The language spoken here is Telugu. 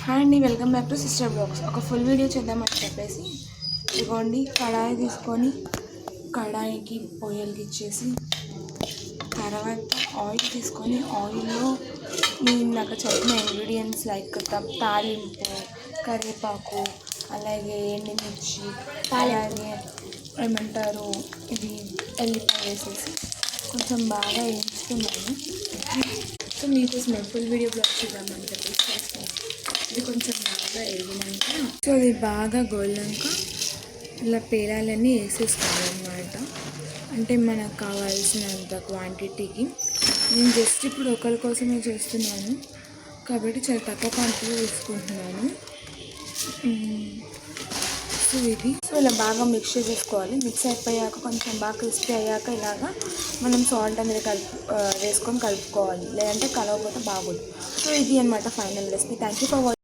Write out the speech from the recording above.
హాయ్ అండి, welcome back to sister blogs. ఒక ఫుల్ వీడియో చేద్దామని చెప్పేసి ఇదిగోండి కడాయి తీసుకొని కడాయికి పొయ్యలకి ఇచ్చేసి తర్వాత ఆయిల్ తీసుకొని ఆయిల్లో నేను ఇందాక చెప్పిన ఇంగ్రీడియంట్స్ లైక్ తాలింపు, కరివేపాకు, అలాగే ఎండుమిర్చి, అలాగే ఏమంటారు ఇది ఎల్లిపాయ వేసేసి కొంచెం బాగా వేయించుకున్నాను. సో మీకోసం ఫుల్ వీడియో బ్లాగ్ చేద్దామని చెప్పేసి చేస్తాను. ఇది కొంచెం బాగా వేగినాక సో ఇది బాగా గోలినాక ఇలా పేలాలన్నీ వేసేసుకోవాలన్నమాట. అంటే మనకు కావాల్సినంత క్వాంటిటీకి. నేను జస్ట్ ఇప్పుడు ఒకరి కోసమే చేస్తున్నాను కాబట్టి చాలా తక్కువ క్వాంటిటీలో తీసుకుంటున్నాను. సో ఇలా బాగా మిక్స్ చేసుకోవాలి. మిక్స్ అయిపోయాక కొంచెం బాగా క్రిస్పీ అయ్యాక ఇలాగా మనం సాల్ట్ అనేది వేసుకొని కలుపుకోవాలి, లేదంటే కలవకపోతే బాగోదు. సో ఇది అనమాట final recipe. Thank you for watching.